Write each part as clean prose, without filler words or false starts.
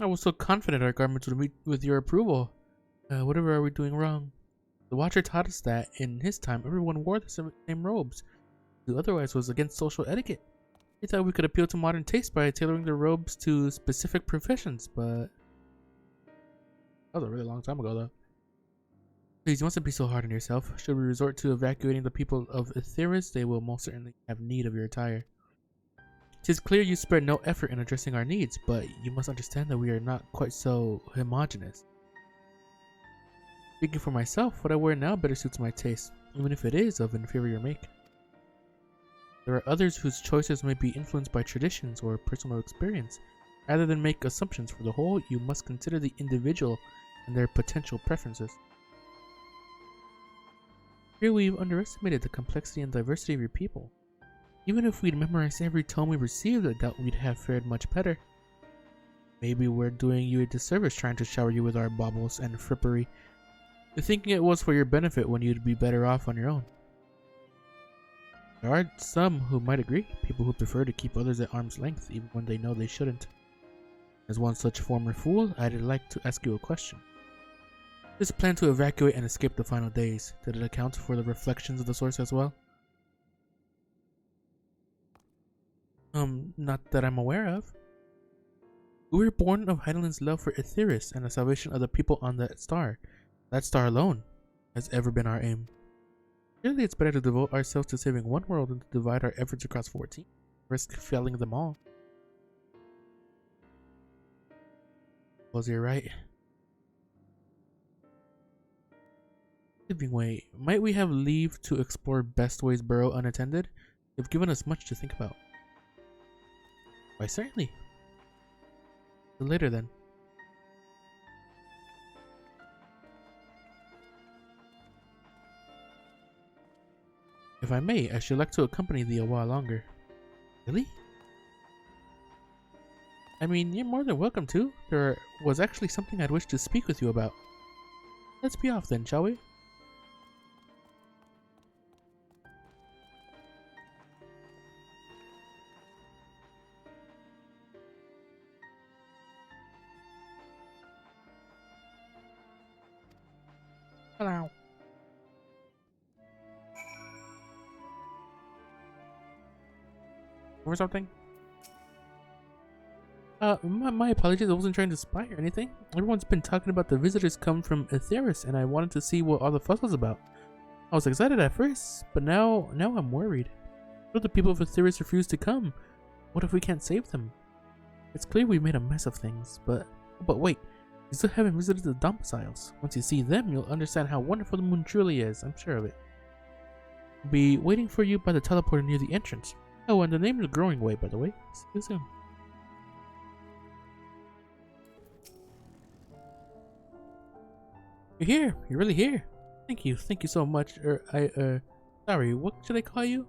I was so confident our garments would meet with your approval. Whatever are we doing wrong? The Watcher taught us that in his time everyone wore the same robes. To otherwise was against social etiquette. He thought we could appeal to modern taste by tailoring the robes to specific professions, but that was a really long time ago though. Please, you mustn't be so hard on yourself. Should we resort to evacuating the people of Etheris, they will most certainly have need of your attire. 'Tis clear you spared no effort in addressing our needs, but you must understand that we are not quite so homogeneous. Speaking for myself, what I wear now better suits my taste, even if it is of inferior make. There are others whose choices may be influenced by traditions or personal experience. Rather than make assumptions for the whole, you must consider the individual and their potential preferences. Here we've underestimated the complexity and diversity of your people. Even if we'd memorized every tome we received, I doubt we'd have fared much better. Maybe we're doing you a disservice trying to shower you with our baubles and frippery, thinking it was for your benefit when you'd be better off on your own. There are some who might agree, people who prefer to keep others at arm's length even when they know they shouldn't. As one such former fool, I'd like to ask you a question. This plan to evacuate and escape the final days, did it account for the reflections of the source as well? Not that I'm aware of. We were born of Heidelind's love for Etheris and the salvation of the people on that star. That star alone has ever been our aim. Surely it's better to devote ourselves to saving one world than to divide our efforts across 14, risk failing them all. Was you're right. Way, might we have leave to explore Bestway's burrow unattended? They've given us much to think about. Why, certainly. Later then. If I may, I should like to accompany thee a while longer. Really? I mean, you're more than welcome to. There was actually something I'd wish to speak with you about. Let's be off then, shall we? Hello. Or something? My apologies, I wasn't trying to spy or anything. Everyone's been talking about the visitors come from Etheris, and I wanted to see what all the fuss was about. I was excited at first, but now I'm worried. What if the people of Etheris refuse to come? What if we can't save them? It's clear we made a mess of things, but wait. You still haven't visited the domiciles. Once you see them, you'll understand how wonderful the moon truly is. I'm sure of it. I'll be waiting for you by the teleporter near the entrance. Oh, and the name is Growing Way, by the way. See you soon. You're here. You're really here. Thank you so much. Sorry, what should I call you?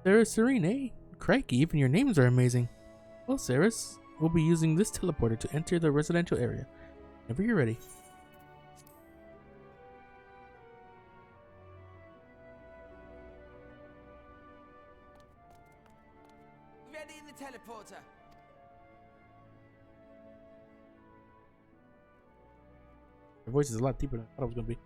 Sarah Serene, eh? Crikey, even your names are amazing. Well, Saris, we'll be using this teleporter to enter the residential area. Whenever you're ready. Ready in the teleporter. Your voice is a lot deeper than I thought it was going to be.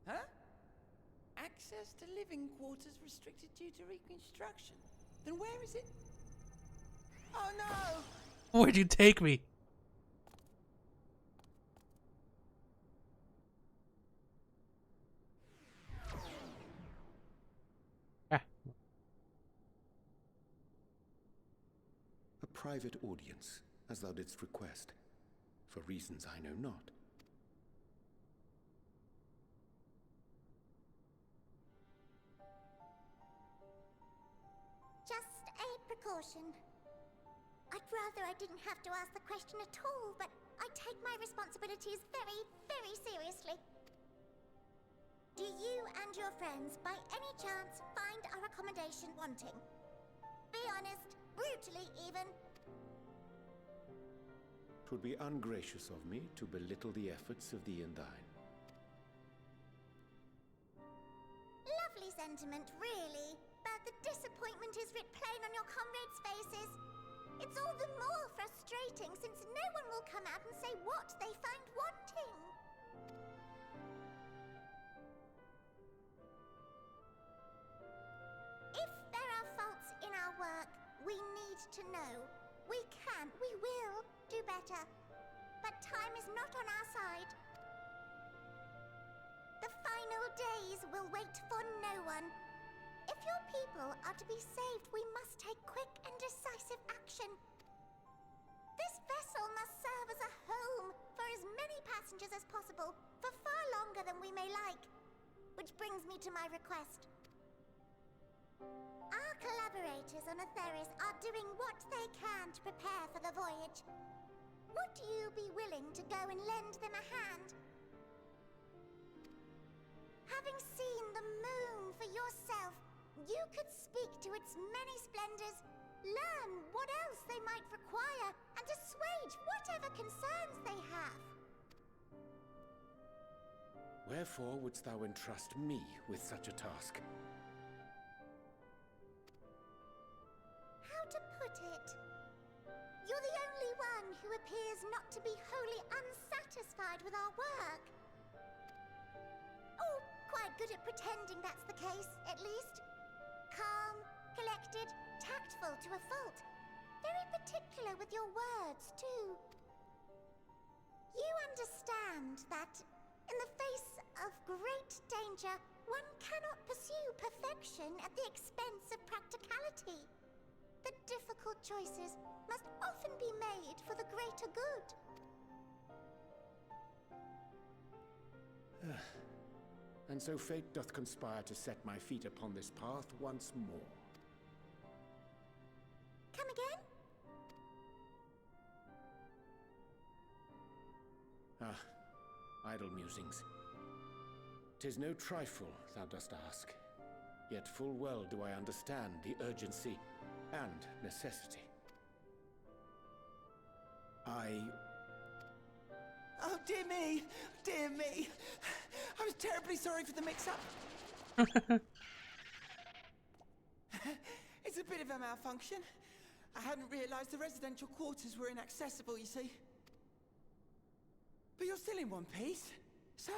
Huh? Access to living quarters restricted due to reconstruction. Then where is it? Oh no! Where'd you take me? Ah. A private audience, as thou didst request, for reasons I know not. Just a precaution. I'd rather I didn't have to ask the question at all, but I take my responsibilities very, very seriously. Do you and your friends, by any chance, find our accommodation wanting? Be honest, Brutally, even. It would be ungracious of me to belittle the efforts of the Undyne. Lovely sentiment, really. But the disappointment is writ plain on your comrades' faces. It's all the more frustrating since no one will come out and say what they find wanting. If there are faults in our work, we need to know. We can, we will do better. But time is not on our side. The final days will wait for no one. If your people are to be saved, we must take quick and decisive action. This vessel must serve as a home for as many passengers as possible, for far longer than we may like. Which brings me to my request. Our collaborators on Atheris are doing what they can to prepare for the voyage. Would you be willing to go and lend them a hand? Having seen the moon for yourself, you could speak to its many splendors, learn what else they might require, and assuage whatever concerns they have. Wherefore wouldst thou entrust me with such a task? How to put it? You're the only one who appears not to be wholly unsatisfied with our work. Oh, quite good at pretending that's the case, at least. Calm, collected, tactful to a fault. Very particular with your words, too. You understand that, in the face of great danger, one cannot pursue perfection at the expense of practicality. The difficult choices must often be made for the greater good. And so fate doth conspire to set my feet upon this path once more. Come again? Idle musings. 'Tis no trifle, thou dost ask. Yet full well do I understand the urgency and necessity. Oh, dear me! Dear me! I was terribly sorry for the mix-up. It's a bit of a malfunction. I hadn't realized the residential quarters were inaccessible, you see. But you're still in one piece. So,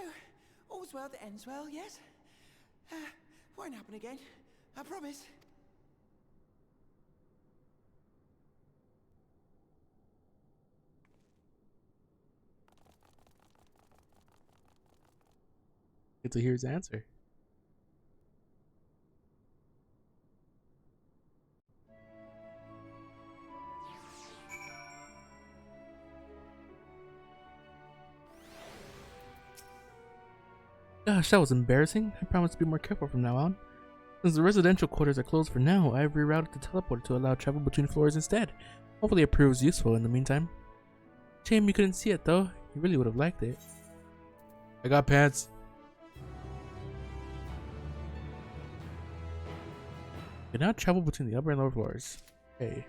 all's well that ends well, yes? Won't happen again. I promise. Get to hear his answer. Gosh, that was embarrassing. I promise to be more careful from now on. Since the residential quarters are closed for now, I've rerouted the teleporter to allow travel between floors instead. Hopefully it proves useful in the meantime. Shame you couldn't see it though. You really would have liked it. I got pants. You can now travel between the upper and lower floors. Hey.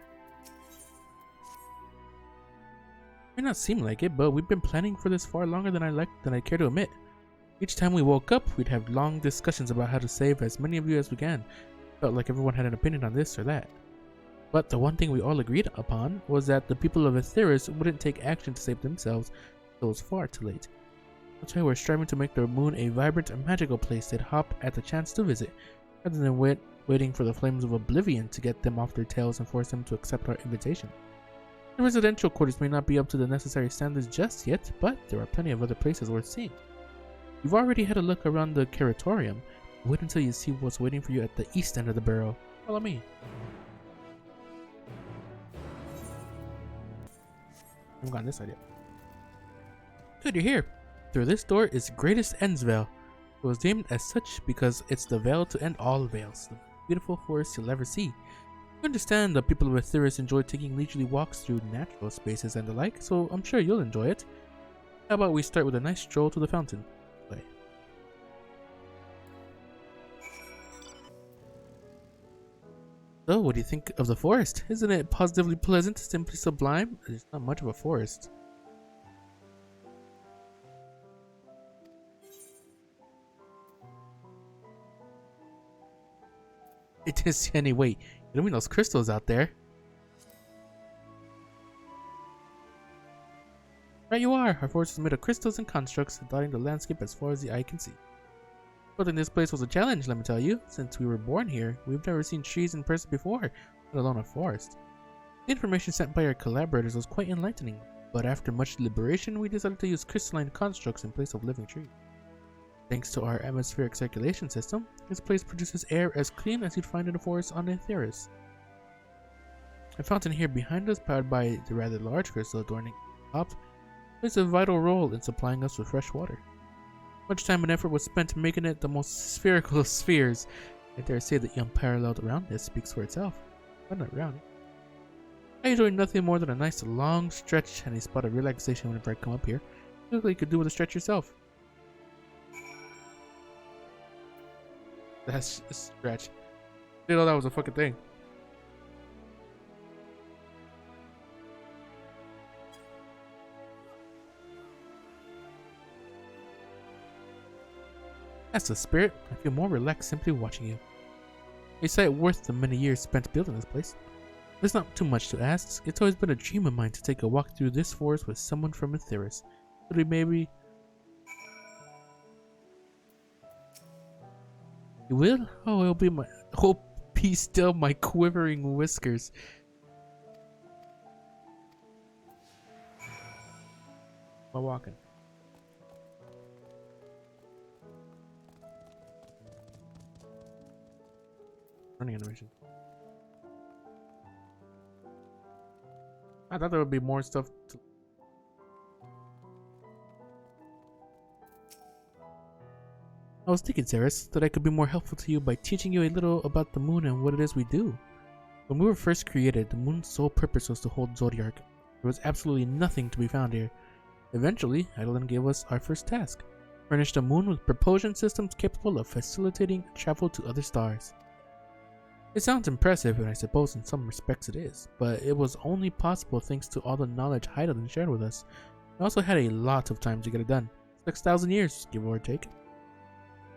May not seem like it, but we've been planning for this far longer than I care to admit. Each time we woke up, we'd have long discussions about how to save as many of you as we can. Felt like everyone had an opinion on this or that. But the one thing we all agreed upon was that the people of Atheris wouldn't take action to save themselves until it was far too late. That's why we're striving to make the moon a vibrant and magical place they'd hop at the chance to visit, rather than waiting for the flames of oblivion to get them off their tails and force them to accept our invitation. The residential quarters may not be up to the necessary standards just yet, but there are plenty of other places worth seeing. You've already had a look around the Curatorium. Wait until you see what's waiting for you at the east end of the barrow. Follow me. I've gotten this idea. Good, you're here. Through this door is Greatest End's Veil. It was named as such because it's the veil to end all veils, the beautiful forest you'll ever see. You understand the people of Atheris enjoy taking leisurely walks through natural spaces and the like, so I'm sure you'll enjoy it. How about we start with a nice stroll to the fountain? Play. So, what do you think of the forest? Isn't it positively pleasant, simply sublime? It's not much of a forest. It didn't see any weight. You don't mean those crystals out there? Right you are! Our forest is made of crystals and constructs, dotting the landscape as far as the eye can see. Building this place was a challenge, let me tell you. Since we were born here, we've never seen trees in person before, let alone a forest. The information sent by our collaborators was quite enlightening, but after much deliberation, we decided to use crystalline constructs in place of living trees. Thanks to our atmospheric circulation system, this place produces air as clean as you'd find in a forest on Aetheris. A fountain here behind us, powered by the rather large crystal adorning the top, plays a vital role in supplying us with fresh water. Much time and effort was spent making it the most spherical of spheres. I dare say the unparalleled roundness speaks for itself. But not round. I enjoy nothing more than a nice long stretch and a spot of relaxation whenever I come up here. You look like you could do with a stretch yourself. That's a stretch. Didn't know that was a fucking thing. That's the spirit. I feel more relaxed simply watching you. A sight worth the many years spent building this place. There's not too much to ask. It's always been a dream of mine to take a walk through this forest with someone from Aetheris. Could we maybe... You will? Oh, it'll be my... Oh, be still my quivering whiskers. Am I walking? Running animation. I thought there would be more stuff to... I was thinking, Ceres, that I could be more helpful to you by teaching you a little about the moon and what it is we do. When we were first created, the moon's sole purpose was to hold Zodiark. There was absolutely nothing to be found here. Eventually, Eidolon gave us our first task. Furnish the moon with propulsion systems capable of facilitating travel to other stars. It sounds impressive, and I suppose in some respects it is, but it was only possible thanks to all the knowledge Eidolon shared with us. We also had a lot of time to get it done. 6,000 years, give or take.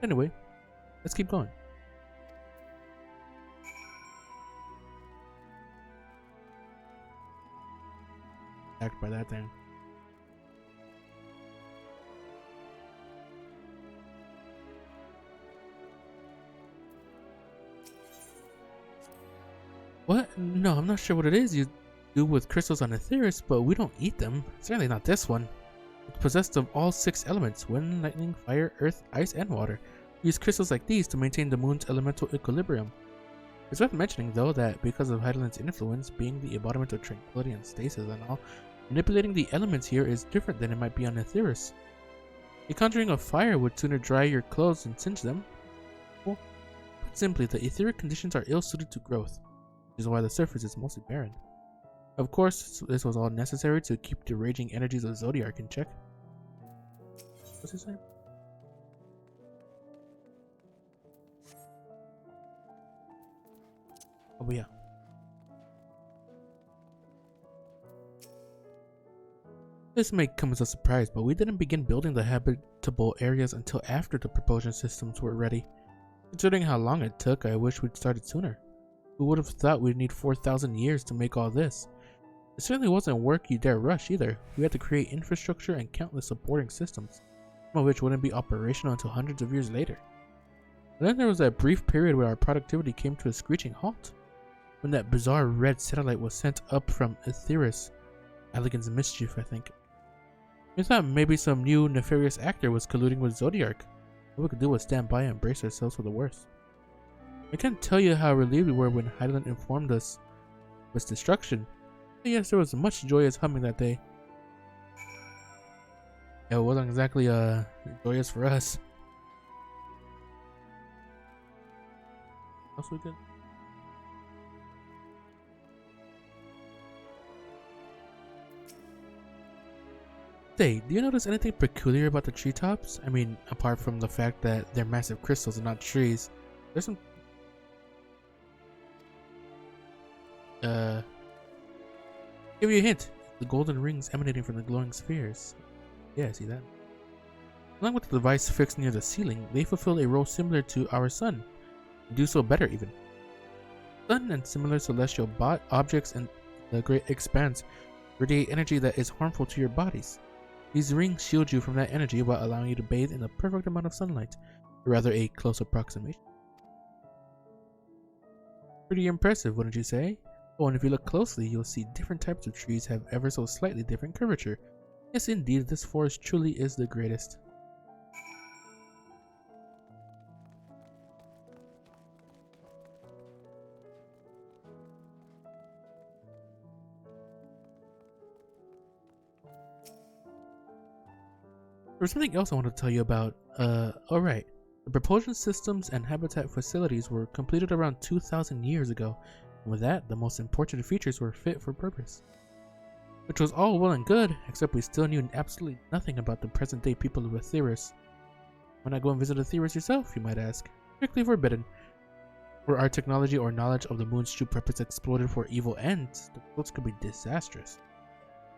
Anyway, let's keep going. Attacked by that thing. What? No, I'm not sure what it is you do with crystals on Aetheris, but we don't eat them. Certainly not this one. It's possessed of all 6 elements: wind, lightning, fire, earth, ice, and water. We use crystals like these to maintain the moon's elemental equilibrium. It's worth mentioning, though, that because of Eidolon's influence being the embodiment of tranquility and stasis and all, manipulating the elements here is different than it might be on Aetheris. The conjuring of fire would sooner dry your clothes than singe them. Well, put simply, the etheric conditions are ill-suited to growth, which is why the surface is mostly barren. Of course, this was all necessary to keep the raging energies of Zodiark in check. What's his name? Oh yeah. This may come as a surprise, but we didn't begin building the habitable areas until after the propulsion systems were ready. Considering how long it took, I wish we'd started sooner. Who would have thought we'd need 4,000 years to make all this? It certainly wasn't work you dare rush either. We had to create infrastructure and countless supporting systems, some of which wouldn't be operational until hundreds of years later. And then there was that brief period where our productivity came to a screeching halt, when that bizarre red satellite was sent up from Aetheris. Elegant's mischief, I think. We thought maybe some new nefarious actor was colluding with Zodiark. All we could do was stand by and brace ourselves for the worst. I can't tell you how relieved we were when Eidolon informed us of its destruction. But yes, there was much joyous humming that day. Yeah, it wasn't exactly joyous for us. What else we did? Say, do you notice anything peculiar about the treetops? I mean, apart from the fact that they're massive crystals and not trees. There's some... Give you a hint. The golden rings emanating from the glowing spheres. Yeah, I see that. Along with the device fixed near the ceiling, they fulfill a role similar to our sun, and do so better even. Sun and similar celestial objects in the great expanse radiate energy that is harmful to your bodies. These rings shield you from that energy while allowing you to bathe in the perfect amount of sunlight, or rather a close approximation. Pretty impressive, wouldn't you say? Oh, and if you look closely, you'll see different types of trees have ever so slightly different curvature. Yes, indeed, this forest truly is the greatest. There's something else I want to tell you about. Alright. The propulsion systems and habitat facilities were completed around 2,000 years ago, and with that, the most important features were fit for purpose. Which was all well and good, except we still knew absolutely nothing about the present-day people of Aetheris. Why not go and visit Aetheris yourself, you might ask? Strictly forbidden. Were our technology or knowledge of the moon's true purpose exploited for evil ends, the results could be disastrous.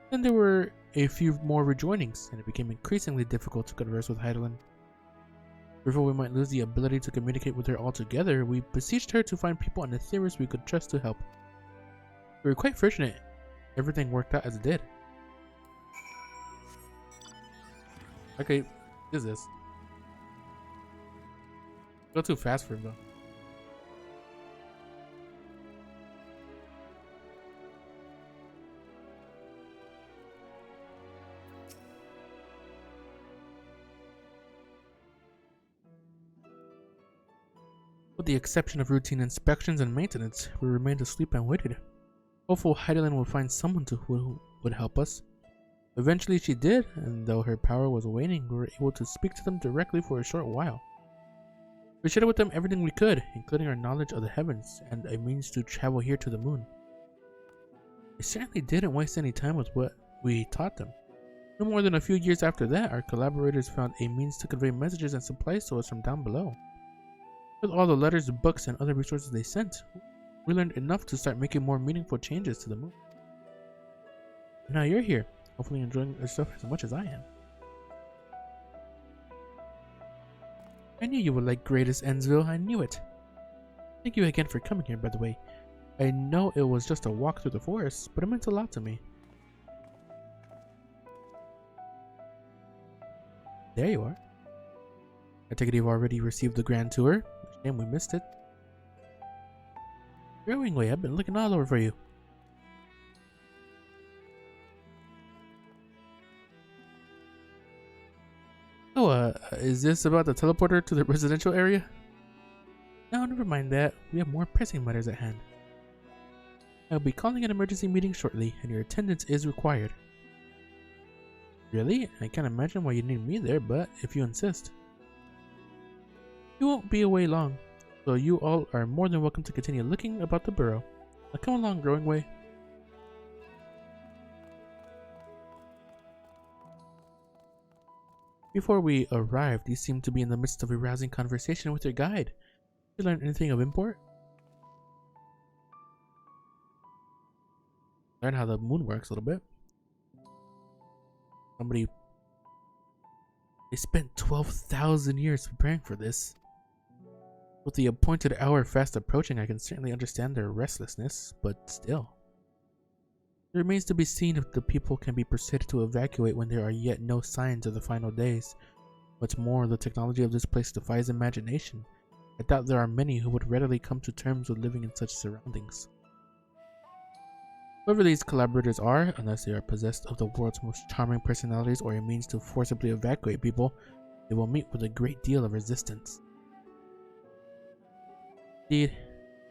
Then there were a few more rejoinings, and it became increasingly difficult to converse with Heidelin. Before we might lose the ability to communicate with her altogether, we beseeched her to find people on Aetheris we could trust to help. We were quite fortunate. Everything worked out as it did. Okay, what is this? Go too fast for him though. With the exception of routine inspections and maintenance, we remained asleep and waited. Hopeful Heidelin would find someone who would help us. Eventually she did, and though her power was waning, we were able to speak to them directly for a short while. We shared with them everything we could, including our knowledge of the heavens and a means to travel here to the moon. They certainly didn't waste any time with what we taught them. No more than a few years after that, our collaborators found a means to convey messages and supplies to us from down below. With all the letters, books, and other resources they sent, we learned enough to start making more meaningful changes to the moon. And now you're here, hopefully enjoying yourself as much as I am. I knew you would like Greatest Endsville, I knew it. Thank you again for coming here, by the way. I know it was just a walk through the forest, but it meant a lot to me. There you are. I take it you've already received the grand tour. Shame we missed it. Growingly, I've been looking all over for you. Oh, is this about the teleporter to the residential area? No, never mind that. We have more pressing matters at hand. I'll be calling an emergency meeting shortly, and your attendance is required. Really? I can't imagine why you need me there, but if you insist. You won't be away long, so you all are more than welcome to continue looking about the burrow. Now come along, Growing Way. Before we arrived, you seemed to be in the midst of a rousing conversation with your guide. Did you learn anything of import? Learn how the moon works a little bit. They spent 12,000 years preparing for this. With the appointed hour fast approaching, I can certainly understand their restlessness, but still. It remains to be seen if the people can be persuaded to evacuate when there are yet no signs of the final days. What's more, the technology of this place defies imagination. I doubt there are many who would readily come to terms with living in such surroundings. Whoever these collaborators are, unless they are possessed of the world's most charming personalities or a means to forcibly evacuate people, they will meet with a great deal of resistance. Indeed,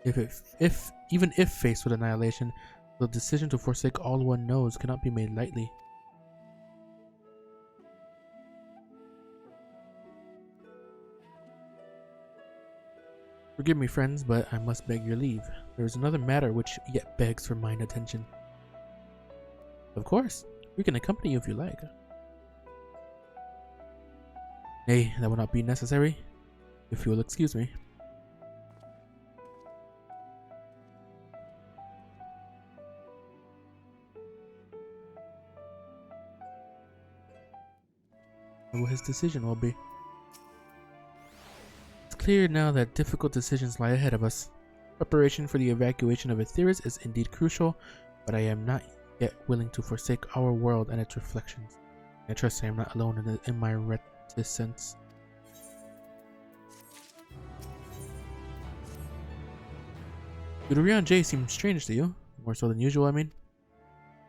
even if faced with annihilation, the decision to forsake all one knows cannot be made lightly. Forgive me, friends, but I must beg your leave. There is another matter which yet begs for mine attention. Of course, we can accompany you if you like. Nay, that will not be necessary, if you will excuse me. what his decision will be. It's clear now that difficult decisions lie ahead of us. Preparation for the evacuation of Aetheris is indeed crucial, but I am not yet willing to forsake our world and its reflections. I trust I am not alone in my reticence. Udorian J seems strange to you, more so than usual, I mean.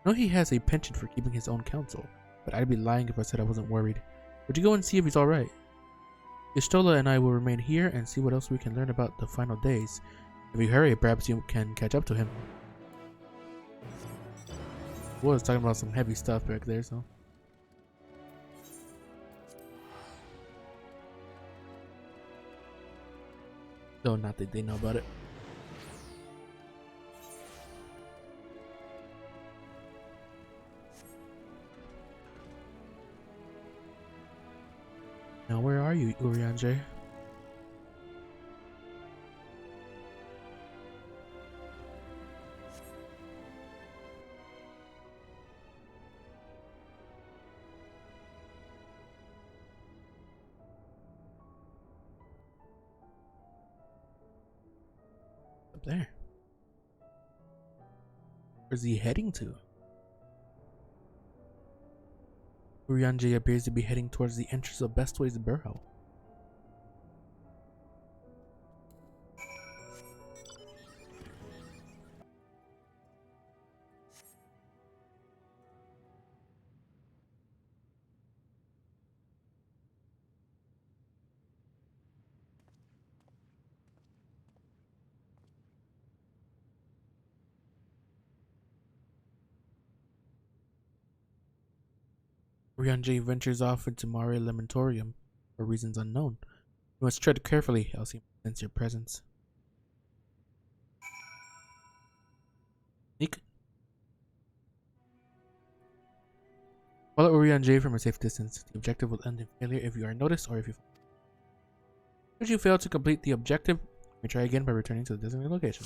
I know he has a penchant for keeping his own counsel, but I'd be lying if I said I wasn't worried. Would you go and see if he's alright? Istola and I will remain here and see what else we can learn about the final days. If you hurry, perhaps you can catch up to him. I was talking about some heavy stuff back there, so. Though not that they know about it. Now where are you, Urianger? Up there. Where's he heading to? Urianger appears to be heading towards the entrance of Bestway's Burrow. Urianger ventures off into Mare Lamentorium for reasons unknown. You must tread carefully, else he might sense your presence. Sneak. Follow Urianger from a safe distance. The objective will end in failure if you are noticed or if you... Should you fail to complete the objective, you may try again by returning to the designated location.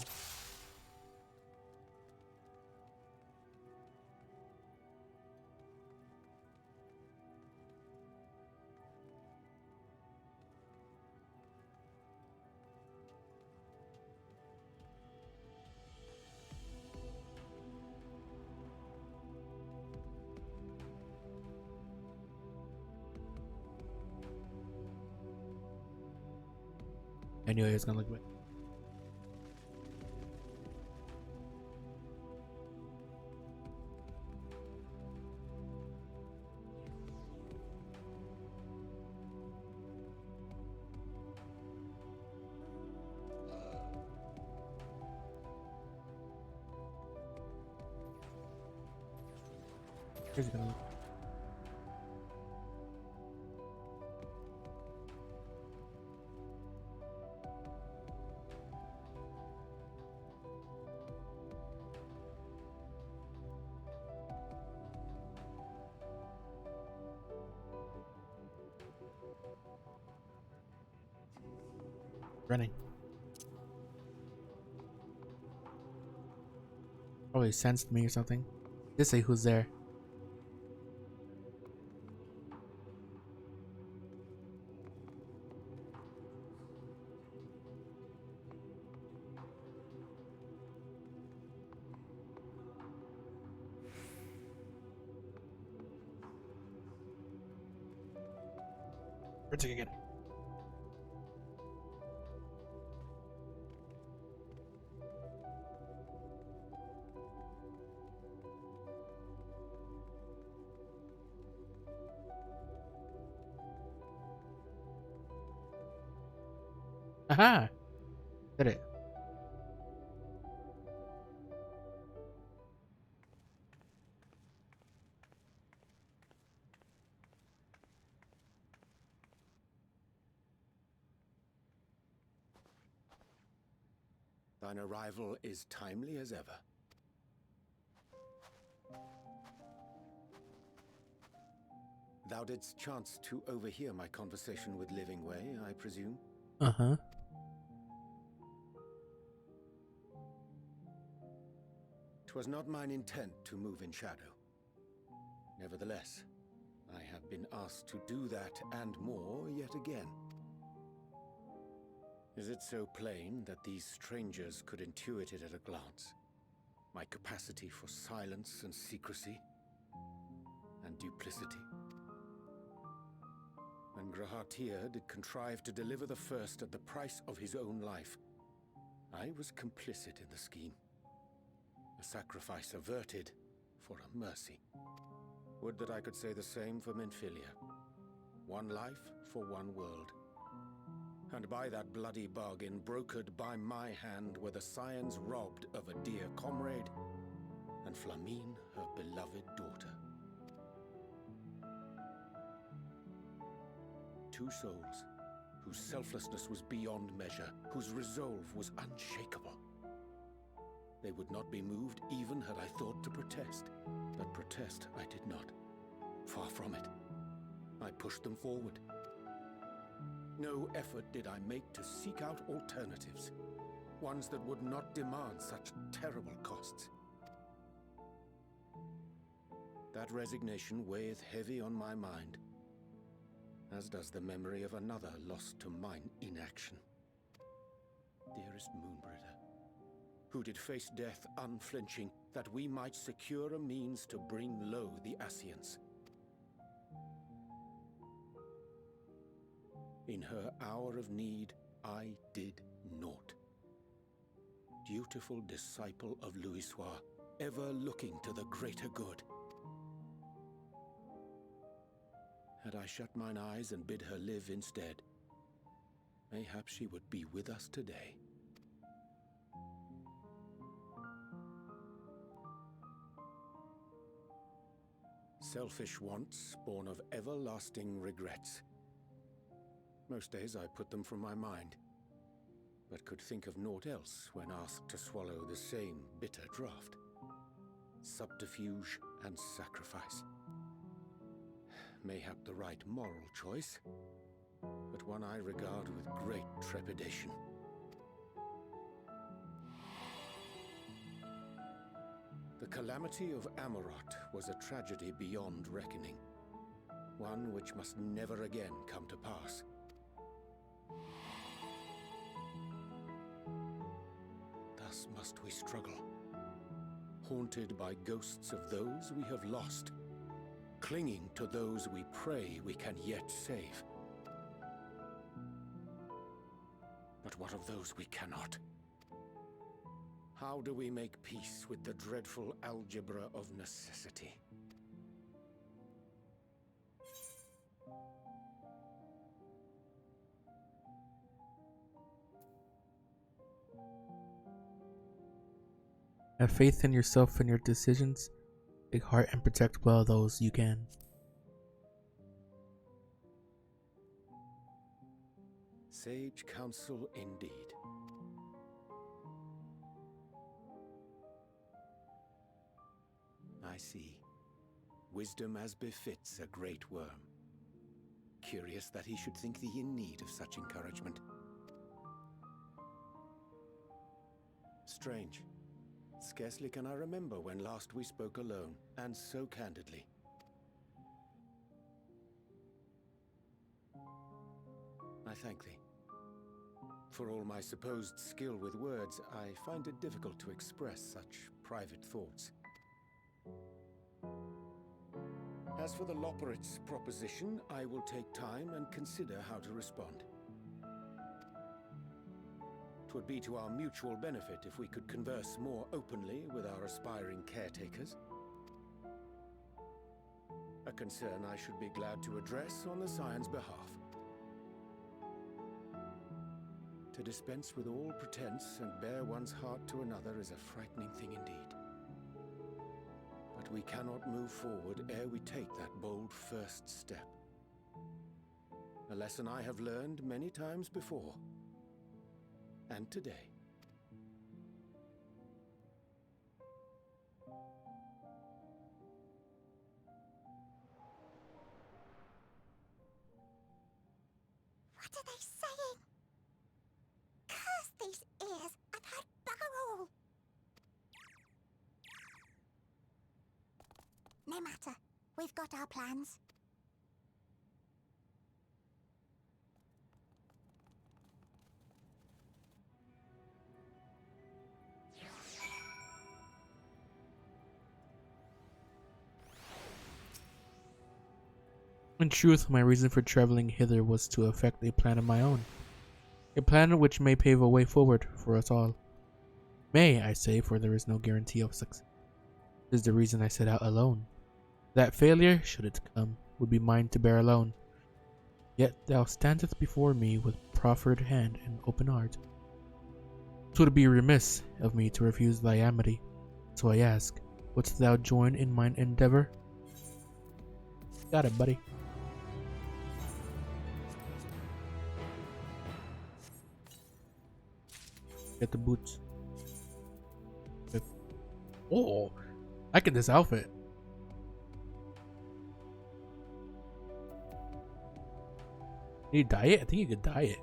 Anyway, it's gonna look good. Here's it gonna look. Running. Probably sensed me or something. Just say who's there. Printing again. Aha! Did it. Thine arrival is timely as ever. Thou didst chance to overhear my conversation with Living Way, I presume? Uh-huh. 'Twas not mine intent to move in shadow. Nevertheless, I have been asked to do that and more yet again. Is it so plain that these strangers could intuit it at a glance? My capacity for silence and secrecy and duplicity? When Grahatir did contrive to deliver the first at the price of his own life, I was complicit in the scheme. A sacrifice averted for a mercy. Would that I could say the same for Menphilia. One life for one world. And by that bloody bargain, brokered by my hand, were the scions robbed of a dear comrade, and Flamine her beloved daughter. Two souls, whose selflessness was beyond measure, whose resolve was unshakable. They would not be moved even had I thought to protest. But protest I did not. Far from it. I pushed them forward. No effort did I make to seek out alternatives, ones that would not demand such terrible costs. That resignation weigheth heavy on my mind, as does the memory of another lost to mine inaction. Dearest Moonbritter, who did face death unflinching, that we might secure a means to bring low the Ascians. In her hour of need, I did naught. Dutiful disciple of Louisoix, ever looking to the greater good. Had I shut mine eyes and bid her live instead, mayhap she would be with us today. Selfish wants born of everlasting regrets. Most days I put them from my mind, but could think of naught else when asked to swallow the same bitter draught. Subterfuge and sacrifice. Mayhap the right moral choice, but one I regard with great trepidation. The calamity of Amarot was a tragedy beyond reckoning, one which must never again come to pass. Thus must we struggle, haunted by ghosts of those we have lost, clinging to those we pray we can yet save. But what of those we cannot? How do we make peace with the dreadful algebra of necessity? Have faith in yourself and your decisions. Take heart and protect well those you can. Sage counsel indeed. I see. Wisdom as befits a great worm. Curious that he should think thee in need of such encouragement. Strange. Scarcely can I remember when last we spoke alone, and so candidly. I thank thee. For all my supposed skill with words, I find it difficult to express such private thoughts. As for the Loporrit's proposition, I will take time and consider how to respond. 'Twould be to our mutual benefit if we could converse more openly with our aspiring caretakers. A concern I should be glad to address on the Scion's behalf. To dispense with all pretense and bare one's heart to another is a frightening thing indeed. But we cannot move forward ere we take that bold first step. A lesson I have learned many times before. And today. What are they saying? Curse these ears! I've heard bugger all! No matter. We've got our plans. In truth, my reason for traveling hither was to effect a plan of my own. A plan which may pave a way forward for us all. May, I say, for there is no guarantee of success. This is the reason I set out alone. That failure, should it come, would be mine to bear alone. Yet thou standest before me with proffered hand and open heart. 'Twould be remiss of me to refuse thy amity, so I ask, wouldst thou join in mine endeavor? Got it, buddy. Get the boots. Oh, I get this outfit. Can you dye it? I think you could dye it.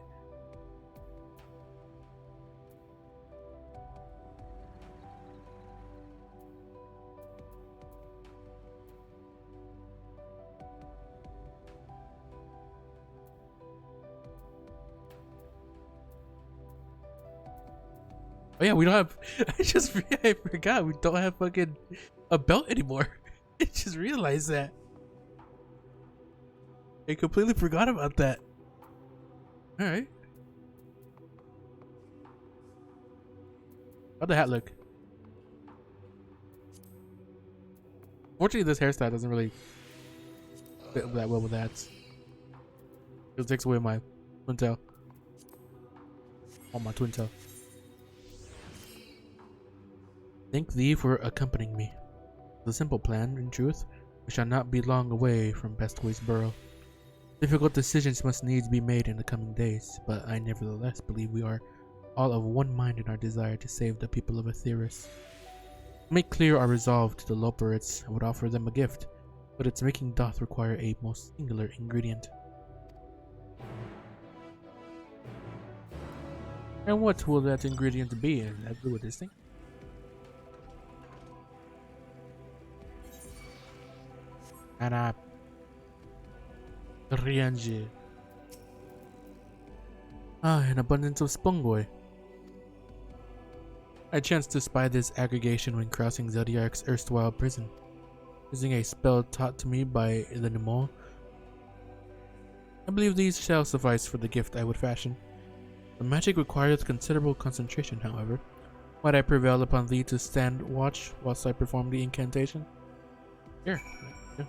Oh yeah, we don't have. I forgot we don't have fucking a belt anymore. I just realized that. I completely forgot about that. All right. How'd the hat look? Fortunately, this hairstyle doesn't really fit that well with hats. It takes away my twin tail. Oh, my twin tail. Thank thee for accompanying me. The simple plan, in truth, we shall not be long away from Bestway's Burrow. Difficult decisions must needs be made in the coming days, but I nevertheless believe we are all of one mind in our desire to save the people of Aetheris. To make clear our resolve to the Loperites, I would offer them a gift, but its making doth require a most singular ingredient. And what will that ingredient be? Has that to do with this thing? And Rianji. An abundance of Spungoy. I chanced to spy this aggregation when crossing Zodiac's erstwhile prison. Using a spell taught to me by the Nemo, I believe these shall suffice for the gift I would fashion. The magic requires considerable concentration, however. Might I prevail upon thee to stand watch whilst I perform the incantation? Here. Yeah.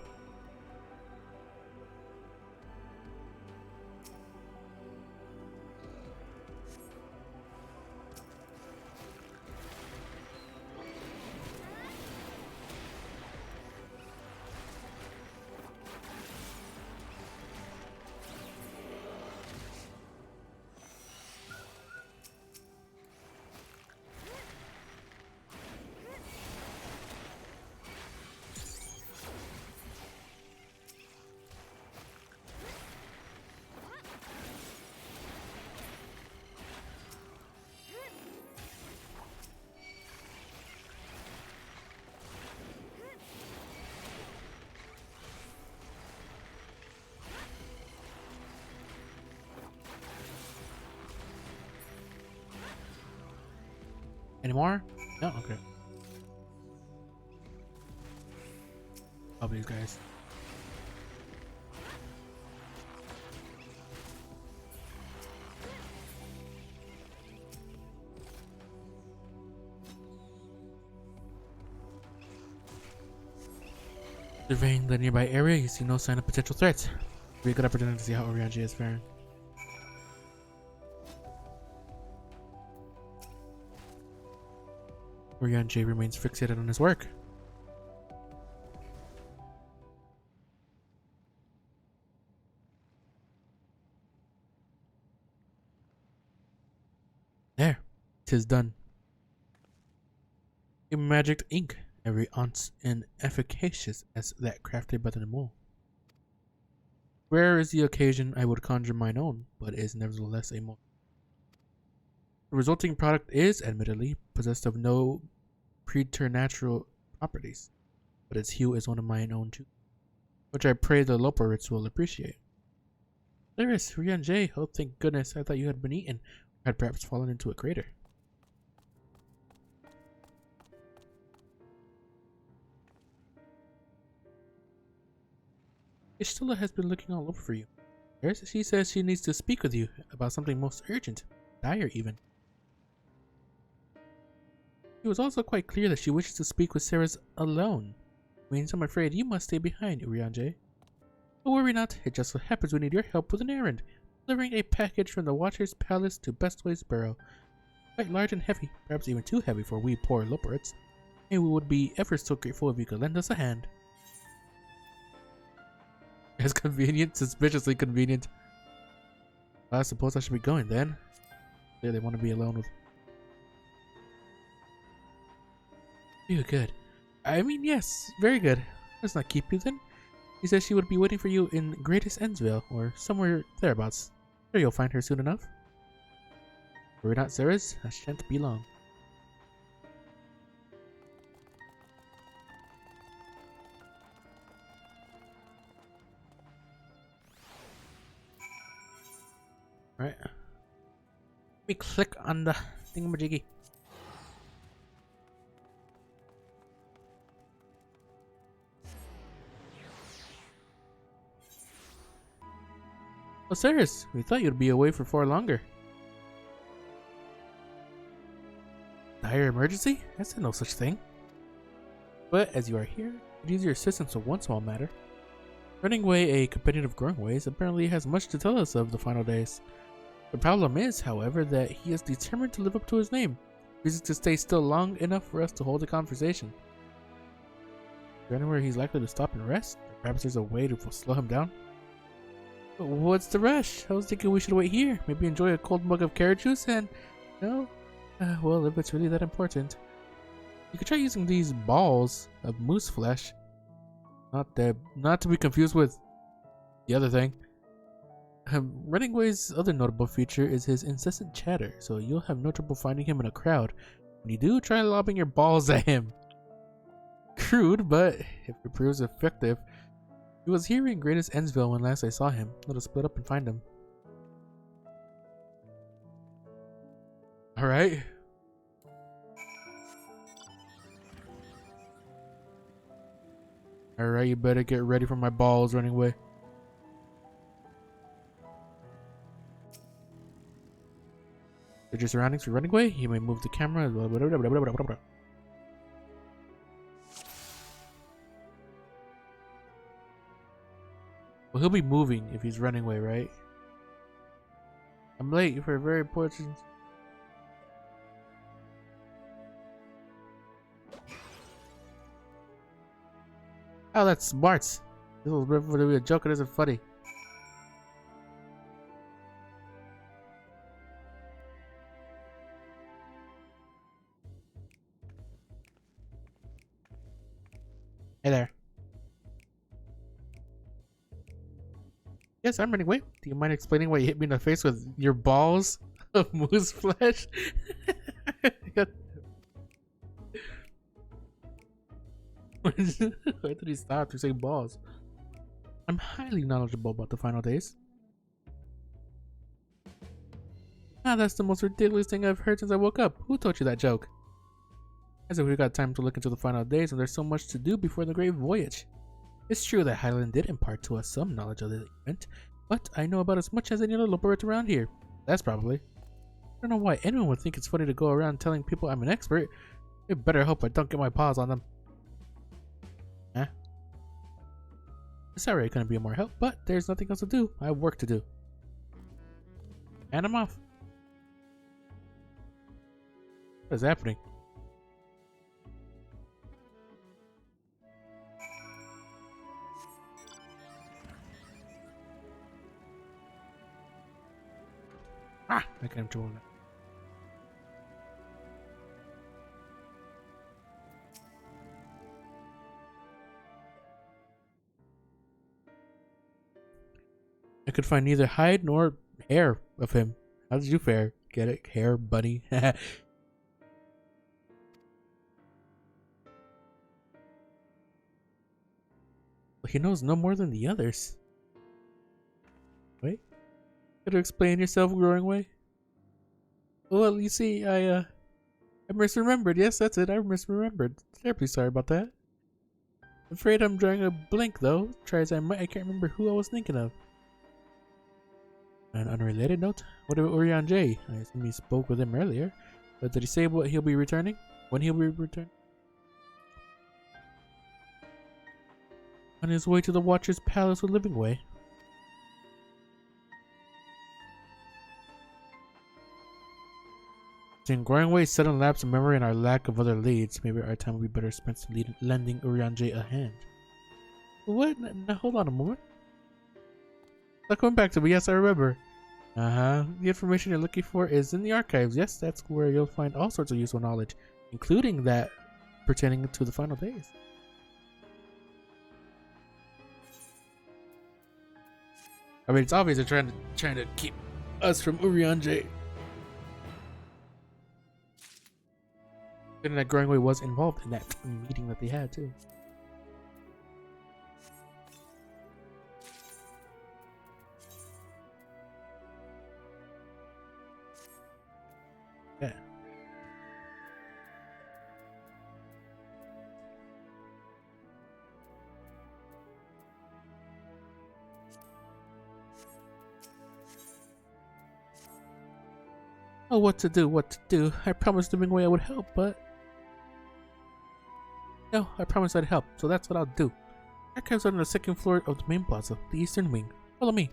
Any more? No? Okay. Help these guys. Surveying the nearby area, you see no sign of potential threats. Be a good opportunity to see how Orianji is faring. Orianji remains fixated on his work. There, 'tis done. A magic ink, every ounce and efficacious as that crafted by the Nemo. Rare is the occasion I would conjure mine own, but is nevertheless a most. The resulting product is, admittedly, possessed of no preternatural properties, but its hue is one of mine own too, which I pray the Loperites will appreciate. There is Rianji. Oh, thank goodness! I thought you had been eaten, or had perhaps fallen into a crater. Ishtula has been looking all over for you. She says she needs to speak with you about something most urgent, dire even. It was also quite clear that she wishes to speak with Sarah's alone. Means I'm afraid you must stay behind, Urianger. But worry not, it just so happens we need your help with an errand. Delivering a package from the Watcher's Palace to Bestway's Burrow. Quite large and heavy, perhaps even too heavy for we poor Loporits. And we would be ever so grateful if you could lend us a hand. It's convenient, suspiciously convenient. I suppose I should be going then. They want to be alone with. You good. I mean, yes, very good. Let's not keep you then. She says she would be waiting for you in Greatest Endsville, or somewhere thereabouts. Sure you'll find her soon enough. Worry not, Sarah's. I shan't be long. Right. Let me click on the thingamajiggy. Oh, Cyrus, we thought you'd be away for far longer. Dire emergency? I said no such thing. But as you are here, I could use your assistance with one small matter. Running away, a companion of growing ways, apparently has much to tell us of the final days. The problem is, however, that he is determined to live up to his name, reason to stay still long enough for us to hold a conversation. Is there anywhere he's likely to stop and rest? Perhaps there's a way to slow him down? But what's the rush? I was thinking we should wait here, maybe enjoy a cold mug of carrot juice and... No? Well, if it's really that important. You could try using these balls of moose flesh. Not to be confused with the other thing. Running Away's other notable feature is his incessant chatter, so you'll have no trouble finding him in a crowd. When you do, try lobbing your balls at him. Crude, but if it proves effective. He was here in Greatest Endsville when last I saw him. Let us split up and find him. Alright. Alright, you better get ready for my balls, Running Away. Search your surroundings for Running Away. You may move the camera. Well, he'll be moving if he's running away, right? I'm late for a very important... Oh, that's smart. This was meant to be a joke. It isn't funny. Hey there. Yes, I'm running away. Do you mind explaining why you hit me in the face with your balls of moose flesh? Why did he stop to say balls? I'm highly knowledgeable about the final days. That's the most ridiculous thing I've heard since I woke up. Who told you that joke? As if we got time to look into the final days and there's so much to do before the great voyage. It's true that Highland did impart to us some knowledge of the event, but I know about as much as any other Loporrit around here. That's probably. I don't know why anyone would think it's funny to go around telling people I'm an expert. I better hope I don't get my paws on them. Huh? Sorry I couldn't be of more help, but there's nothing else to do. I have work to do. And I'm off. What is happening? I can't control that. I could find neither hide nor hair of him. How did you fare? Get it? Hair, bunny. He knows no more than the others. Wait. Could you explain yourself, Growing Way? Well, you see, I misremembered. Yes, that's it. I misremembered. Terribly sorry about that. Afraid I'm drawing a blank though. Try as I might, I can't remember who I was thinking of. On an unrelated note, what about Urian J? I assume he spoke with him earlier, but did he say what he'll be returning? When he'll be returning? On his way to the Watcher's Palace with Living Way. Seeing growing ways, sudden lapse of memory, and our lack of other leads, maybe our time will be better spent lending Urian J a hand. What? Now hold on a moment. Now coming back to me, yes, I remember. The information you're looking for is in the archives. Yes, that's where you'll find all sorts of useful knowledge, including that pertaining to the final days. I mean, it's obvious they're trying to keep us from Urian J. And that growing way was involved in that meeting that they had too. Yeah. Oh, what to do. I promised Living Way I would help, but no, I promised I'd help, so that's what I'll do. Archives are on the second floor of the main plaza, the eastern wing. Follow me.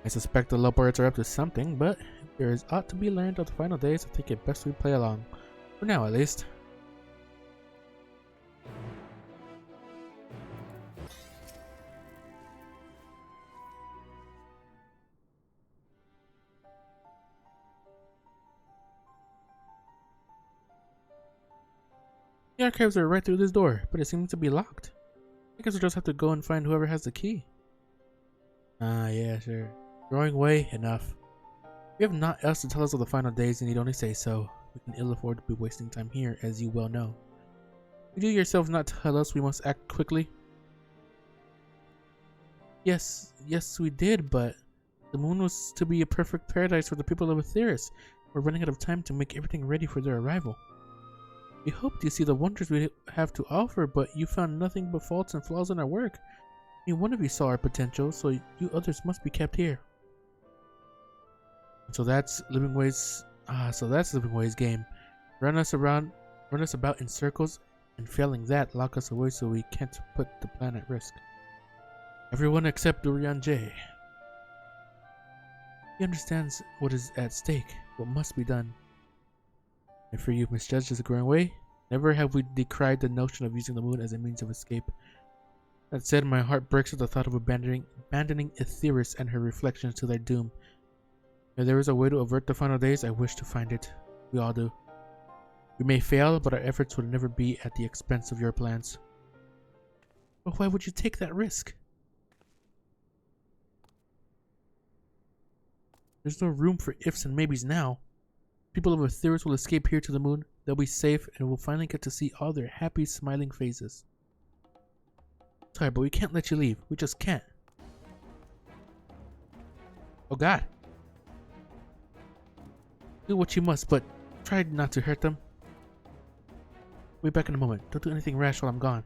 I suspect the Loperites are up to something, but if there is aught to be learned of the final days, I think it best we play along. For now, at least. The archives are right through this door, but it seems to be locked. I guess we'll just have to go and find whoever has the key. Yeah, sure. Growing way, enough. We have naught else to tell us of the final days, and you'd only say so. We can ill afford to be wasting time here, as you well know. Did you yourself not tell us we must act quickly? Yes, we did, but the moon was to be a perfect paradise for the people of Aetheris. We're running out of time to make everything ready for their arrival. We hoped you'd see the wonders we have to offer, but you found nothing but faults and flaws in our work. I mean, one of you saw our potential, so you others must be kept here. So that's Living Way's game. Run us about in circles, and failing that, lock us away so we can't put the plan at risk. Everyone except Urian J. He understands what is at stake, what must be done. And for you misjudged as a growing way, never have we decried the notion of using the moon as a means of escape. That said, my heart breaks at the thought of abandoning Aetheris and her reflections to their doom. If there is a way to avert the final days, I wish to find it. We all do. We may fail, but our efforts would never be at the expense of your plans. But why would you take that risk? There's no room for ifs and maybes now. People of Aetheris will escape here to the moon. They'll be safe, and we'll finally get to see all their happy, smiling faces. Sorry, but we can't let you leave. We just can't. Oh God. Do what you must, but try not to hurt them. We'll be back in a moment. Don't do anything rash while I'm gone.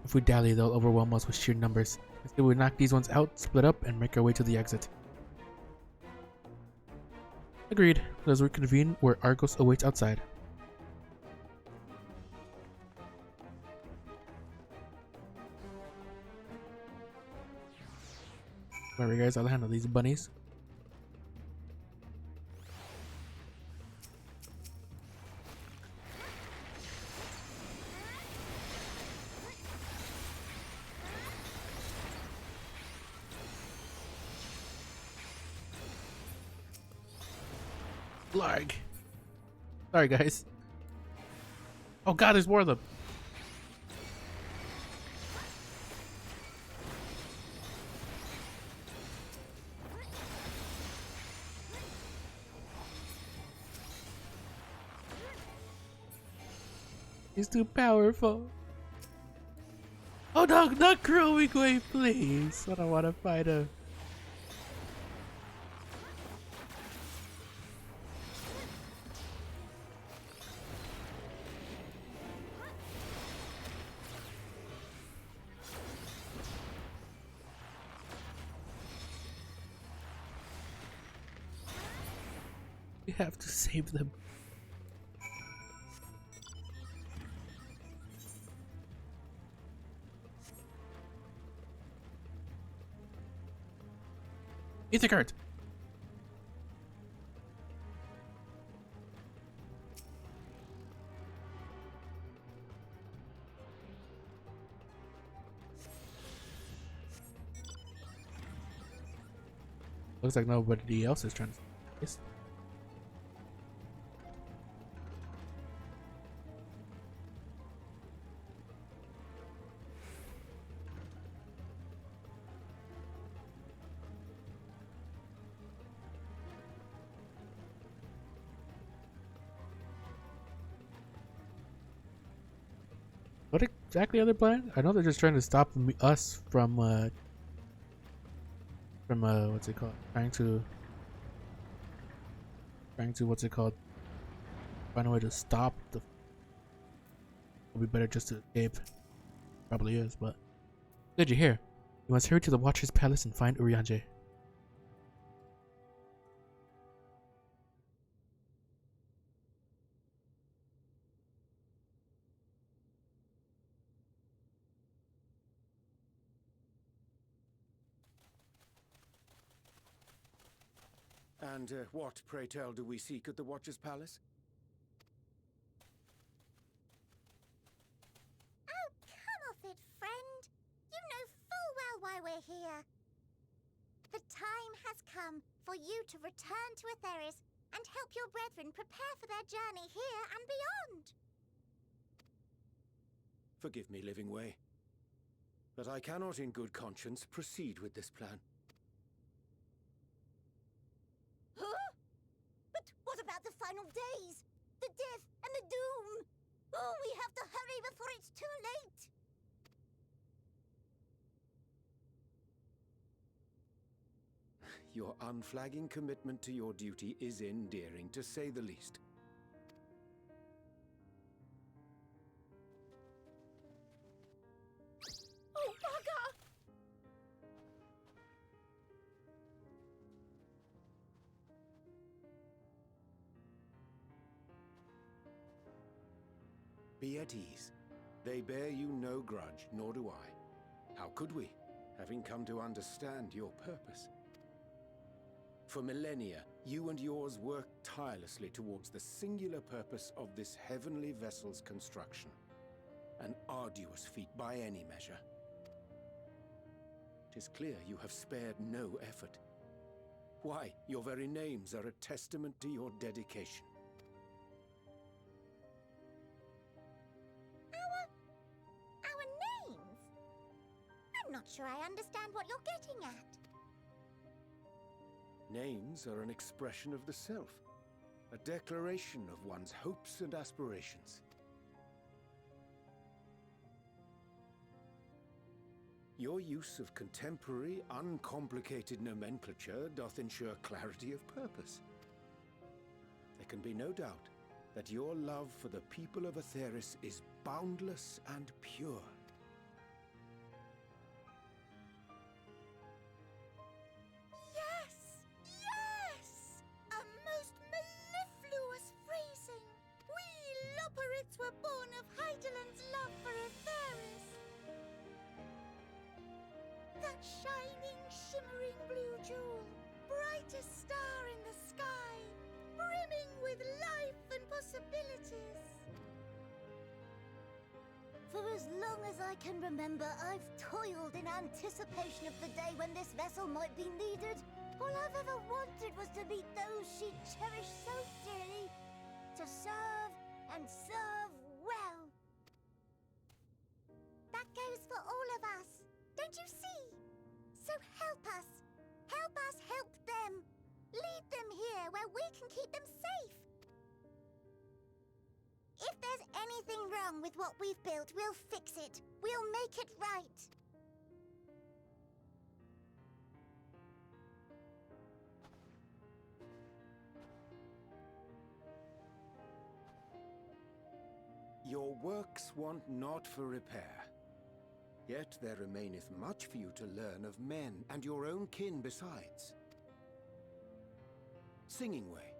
If we dally, they'll overwhelm us with sheer numbers. Instead, we knock these ones out, split up, and make our way to the exit. Agreed. Let's reconvene where Argos awaits outside. Alright guys, I'll handle these bunnies. Larg. Sorry guys. Oh God, there's more of them. He's too powerful. Oh no, not growing way, please. I don't want to fight him. have to save them. Ether card. Looks like nobody else is trying to. Yes. What exactly are they planning? I know they're just trying to stop us from what's it called? Trying to what's it called? Find a way to stop the. It'll be better just to escape. Probably is, but good you're here. You must hurry to the Watcher's Palace and find Urianger. And what, pray tell, do we seek at the Watcher's Palace? Oh, come off it, friend. You know full well why we're here. The time has come for you to return to Aetheris and help your brethren prepare for their journey here and beyond. Forgive me, Living Way, but I cannot in good conscience proceed with this plan. Huh? But what about the final days? The death and the doom? Oh, we have to hurry before it's too late. Your unflagging commitment to your duty is endearing, to say the least. Oh, bugger! Be at ease. They bear you no grudge, nor do I. How could we, having come to understand your purpose? For millennia, you and yours worked tirelessly towards the singular purpose of this heavenly vessel's construction. An arduous feat by any measure. 'Tis clear you have spared no effort. Why, your very names are a testament to your dedication. Our names? I'm not sure I understand what you're getting at. Names are an expression of the self, a declaration of one's hopes and aspirations. Your use of contemporary, uncomplicated nomenclature doth ensure clarity of purpose. There can be no doubt that your love for the people of Aetheris is boundless and pure. Yes! Yes! A most mellifluous phrasing! We Loporrits were born of Heideland's love for Aetheris. That shining, shimmering blue jewel, brightest star in the sky, brimming with life and possibilities. For as long as I can remember, I've toiled in anticipation of the day when this vessel might be needed. All I've ever wanted was to meet those she cherished so dearly, to serve and serve well. That goes for all of us, don't you see? So help us help them. Lead them here where we can keep them safe. If there's anything wrong with what we've built, we'll fix it. We'll make it right. Your works want not for repair. Yet there remaineth much for you to learn of men, and your own kin besides. Singing Way,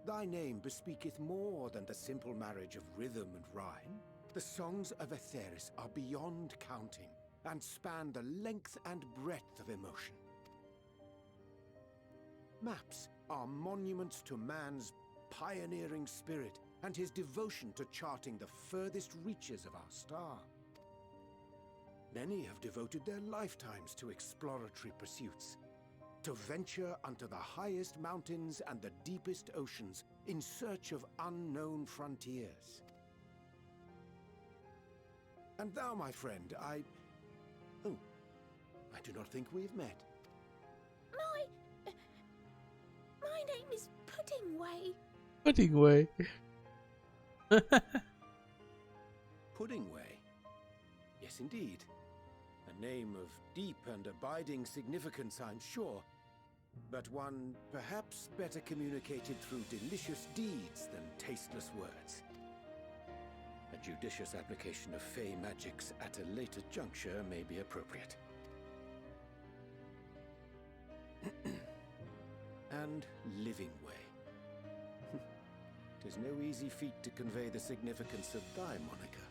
Thy name bespeaketh more than the simple marriage of rhythm and rhyme. The songs of Aetheris are beyond counting, and span the length and breadth of emotion. Maps are monuments to man's pioneering spirit and his devotion to charting the furthest reaches of our star. Many have devoted their lifetimes to exploratory pursuits, to venture unto the highest mountains and the deepest oceans in search of unknown frontiers. And thou, my friend, I do not think we've met. My name is Puddingway. Puddingway. Puddingway? Yes, indeed. A name of deep and abiding significance, I'm sure, but one perhaps better communicated through delicious deeds than tasteless words. A judicious application of fey magics at a later juncture may be appropriate. And Living Way. 'Tis no easy feat to convey the significance of thy moniker.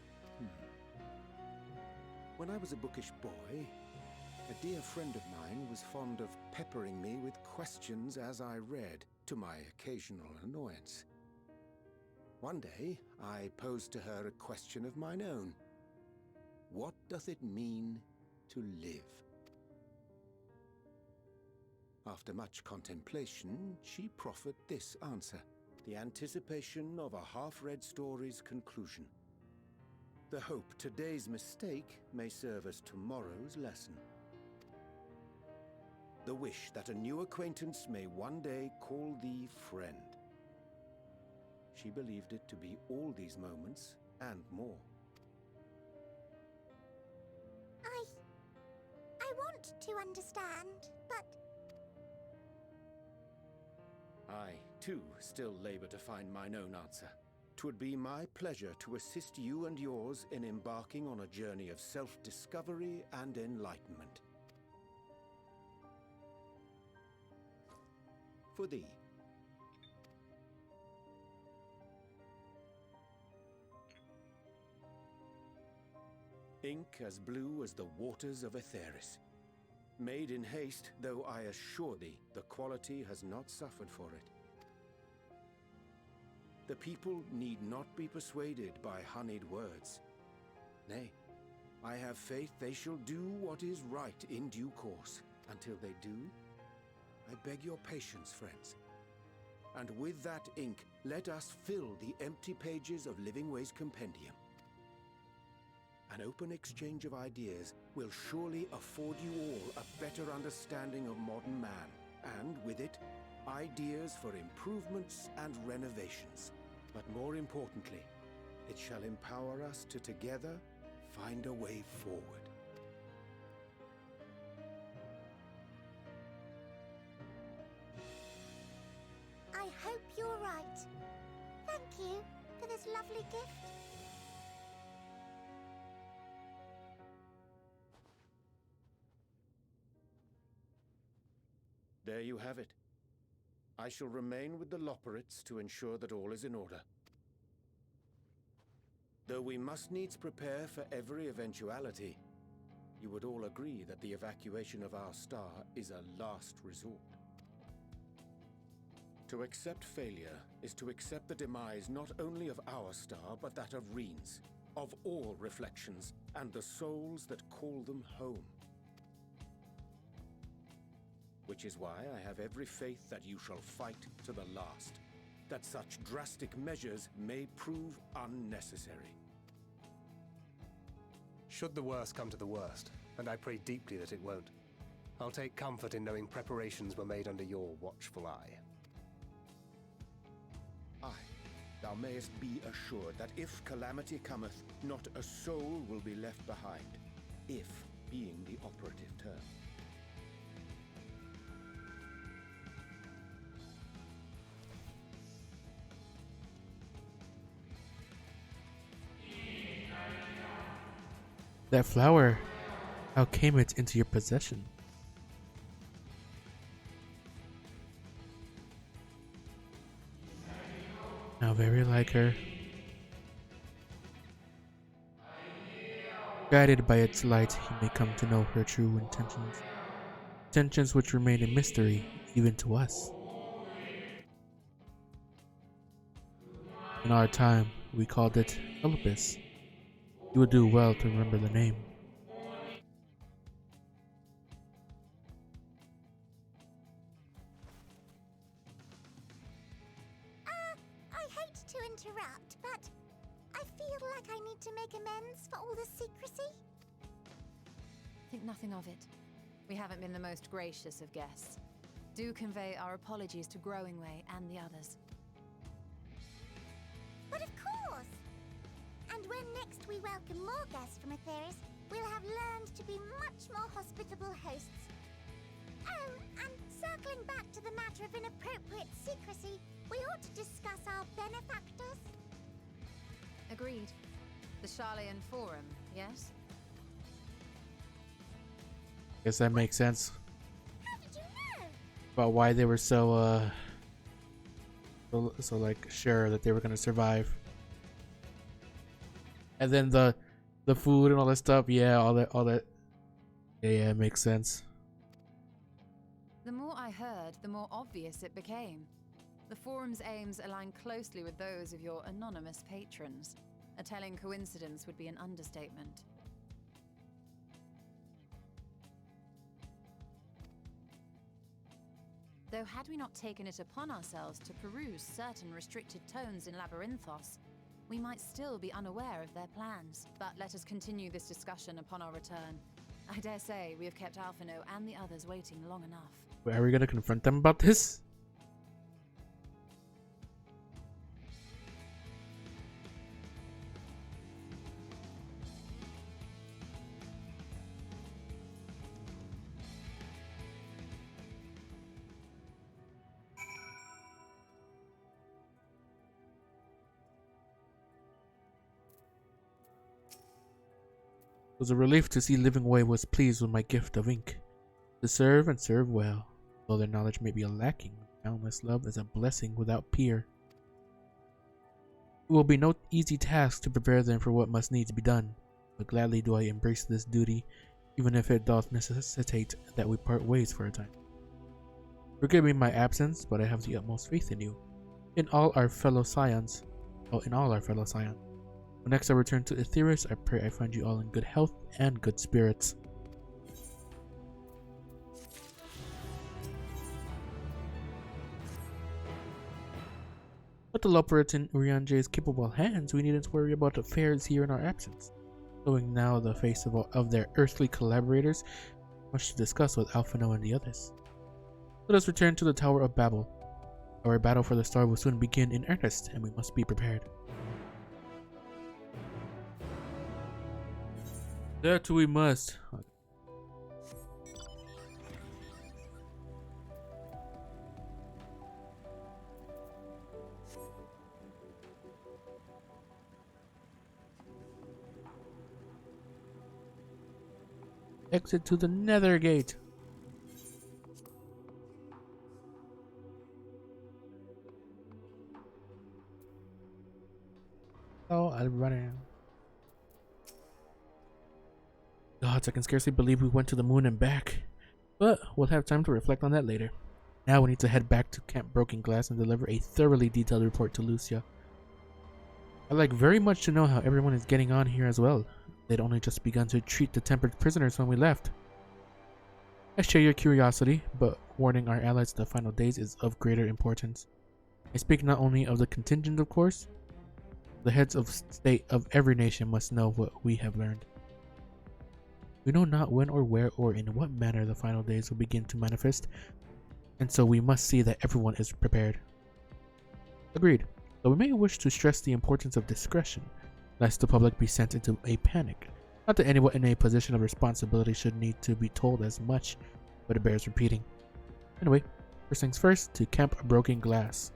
When I was a bookish boy, a dear friend of mine was fond of peppering me with questions as I read, to my occasional annoyance. One day, I posed to her a question of mine own. What doth it mean to live? After much contemplation, she proffered this answer, the anticipation of a half-read story's conclusion. The hope today's mistake may serve as tomorrow's lesson. The wish that a new acquaintance may one day call thee friend. She believed it to be all these moments and more. I want to understand, but I, too, still labor to find mine own answer. 'Twould be my pleasure to assist you and yours in embarking on a journey of self-discovery and enlightenment. For thee. Ink as blue as the waters of Aetheris. Made in haste, though I assure thee, the quality has not suffered for it. The people need not be persuaded by honeyed words. Nay, I have faith they shall do what is right in due course. Until they do, I beg your patience, friends. And with that ink, let us fill the empty pages of Living Way's compendium. An open exchange of ideas will surely afford you all a better understanding of modern man, and with it, ideas for improvements and renovations. But more importantly, it shall empower us to together find a way forward. I hope you're right. Thank you for this lovely gift. There you have it. I shall remain with the Loporrits to ensure that all is in order. Though we must needs prepare for every eventuality, you would all agree that the evacuation of our star is a last resort. To accept failure is to accept the demise not only of our star, but that of Reen's, of all reflections, and the souls that call them home. Which is why I have every faith that you shall fight to the last, that such drastic measures may prove unnecessary. Should the worst come to the worst, and I pray deeply that it won't, I'll take comfort in knowing preparations were made under your watchful eye. Aye, thou mayest be assured that if calamity cometh, not a soul will be left behind, if being the operative term. That flower, how came it into your possession? very like her. Guided by its light, he may come to know her true intentions. Intentions which remain a mystery, even to us. In our time, we called it Elpis. You would do well to remember the name. I hate to interrupt, but I feel like I need to make amends for all the secrecy. Think nothing of it. We haven't been the most gracious of guests. Do convey our apologies to Growingway and the others. But of course! And when next we welcome more guests from Aetheris, we'll have learned to be much more hospitable hosts. Oh, and circling back to the matter of inappropriate secrecy, we ought to discuss our benefactors. Agreed. The Charlayan Forum, yes? Guess that makes sense How did you know? about why they were so like sure that they were gonna survive. And then the food and all that stuff, yeah, all that. Yeah, it makes sense. The more I heard, the more obvious it became. The Forum's aims align closely with those of your anonymous patrons. A telling coincidence would be an understatement. Though had we not taken it upon ourselves to peruse certain restricted tones in Labyrinthos, we might still be unaware of their plans. But let us continue this discussion upon our return. I dare say we have kept Alphino and the others waiting long enough. Wait, are we gonna confront them about this? It was a relief to see Livingway was pleased with my gift of ink. To serve and serve well, though their knowledge may be lacking, boundless love is a blessing without peer. It will be no easy task to prepare them for what must needs be done, but gladly do I embrace this duty, even if it doth necessitate that we part ways for a time. Forgive me my absence, but I have the utmost faith in you, in all our fellow scions. When next I return to Aetheris, I pray I find you all in good health and good spirits. With the Loperit in Urianje's capable hands, we needn't worry about affairs here in our absence. Knowing now the face of their earthly collaborators, much to discuss with Alphino and the others. Let us return to the Tower of Babel. Our battle for the star will soon begin in earnest, and we must be prepared. That we must. Exit to the Nether Gate. Oh, I'll run in. Gods, I can scarcely believe we went to the moon and back. But we'll have time to reflect on that later. Now we need to head back to Camp Broken Glass and deliver a thoroughly detailed report to Lucia. I'd like very much to know how everyone is getting on here as well. They'd only just begun to treat the tempered prisoners when we left. I share your curiosity, but warning our allies the final days is of greater importance. I speak not only of the contingent, of course. The heads of state of every nation must know what we have learned. We know not when or where or in what manner the final days will begin to manifest, and so we must see that everyone is prepared. Agreed, though we may wish to stress the importance of discretion, lest the public be sent into a panic. Not that anyone in a position of responsibility should need to be told as much, but it bears repeating. Anyway, first things first, to Camp Broken Glass.